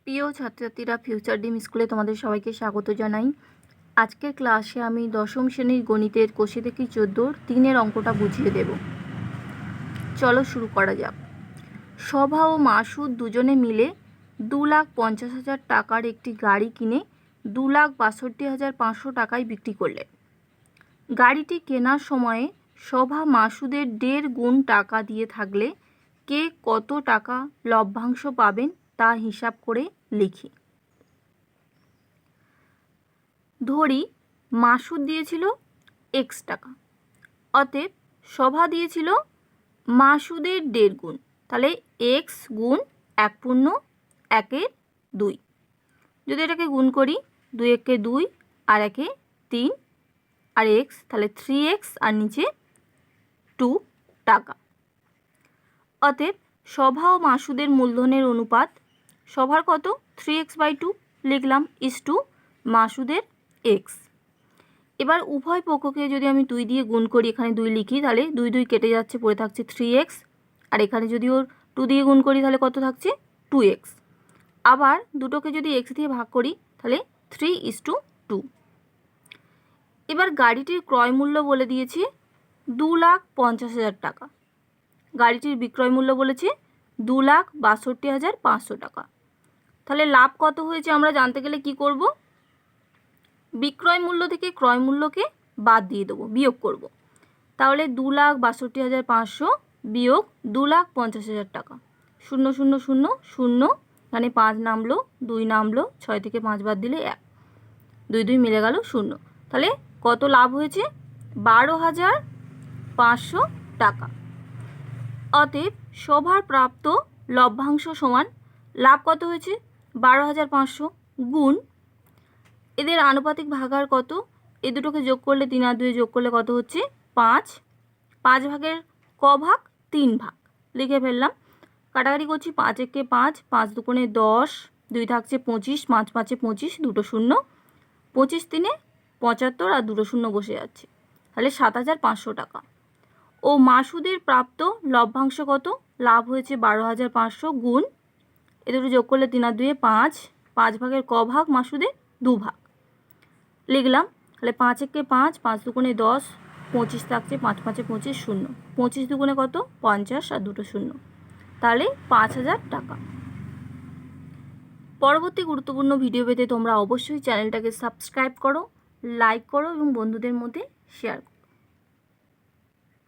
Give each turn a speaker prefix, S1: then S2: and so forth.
S1: প্রিয় ছাত্রছাত্রীরা ফিউচার ডিম স্কুলে তোমাদের সবাইকে স্বাগত জানাই। আজকের ক্লাসে আমি দশম শ্রেণীর গণিতের কোষে থেকে 14 3-এর অঙ্কটা বুঝিয়ে দেব। চলো শুরু করা যাক। শোভা ও মাসুদ দুজনে মিলে 2,50,000 টাকার একটি গাড়ি কিনে 2,62,500 টাকায় বিক্রি করলেন। গাড়িটি কেনার সময়ে শোভা মাসুদের 1.5 গুণ টাকা দিয়ে থাকলে কে কত টাকা লভ্যাংশ পাবেন তা হিসাব করে লিখি। ধরি মাসুদ দিয়েছিল x টাকা, অতএব শোভা দিয়েছিল মাসুদের 1.5 গুণ, তাহলে x গুণ 1/2 যদি এটাকে গুণ করি 2 একে 2 আর একে 3 আর x, তাহলে 3x আর নিচে 2 টাকা। অতএব শোভা ও মাসুদের মূলধনের অনুপাত শোভার কত 3x/2 লিখলাম ইস টু মাসুদের x। এবার উভয় পক্ষকে যদি আমি 2 দিয়ে গুণ করি, এখানে 2 লিখি, তাহলে 2 2 কেটে যাচ্ছে, পড়ে থাকছে 3x, আর এখানে যদি ওর 2 দিয়ে গুণ করি তাহলে কত থাকছে 2x। আবার দুটোকে যদি x দিয়ে ভাগ করি তাহলে 3:2। এবার গাড়িটির ক্রয় মূল্য বলে দিয়েছে 2,50,000 টাকা, গাড়িটির বিক্রয় মূল্য বলেছে 2,62,500 টাকা। তাহলে লাভ কত হয়েছে আমরা জানতে গেলে কি করব? বিক্রয় মূল্য থেকে ক্রয় মূল্যকে বাদ দিয়ে দেবো, বিয়োগ করব। তাহলে 2,62,500 বিয়োগ 2,50,000 টাকা, 0 0 0 0, মানে 5 নামলো, 2 নামলো, 6 থেকে 5 বাদ দিলে 1, 2 2 মিলে গেল 0। তাহলে কত লাভ হয়েছে 12,500 টাকা। অতএব শোভার প্রাপ্ত লভ্যাংশ সমান লাভ কত হয়েছে 12,500 গুণ এদের আনুপাতিক ভাগার কত, এই দুটোকে যোগ করলে 3 আর 2 যোগ করলে কত হচ্ছে 5, 5 ভাগের ক ভাগ 3 ভাগ লিখে ফেললাম। কাটাকাটি করছি 5 একে 5, 5 দুগুণে 10, 2 থাকছে 25, 5 5 25, দুটো শূন্য, 25 3 75 আর দুটো শূন্য বসে যাচ্ছে, তাহলে 7,500 টাকা। ও মাসুদের প্রাপ্ত লভ্যাংশ কত, লাভ হয়েছে 12,500 গুণ এ দুটো যোগ করলে 3 আর 2 5, 5 ভাগের ক ভাগ মাসুদের 2 ভাগ লিখলাম। তাহলে 5 একে 5, 5 দুগুণে 10, 25 থাকছে, 5 5 25, শূন্য, 25 দুগুণে কত 50 আর দুটো শূন্য, তাহলে 5,000 টাকা। পরবর্তী গুরুত্বপূর্ণ ভিডিও পেতে তোমরা অবশ্যই চ্যানেলটাকে সাবস্ক্রাইব করো, লাইক করো এবং বন্ধুদের মধ্যে শেয়ার করো।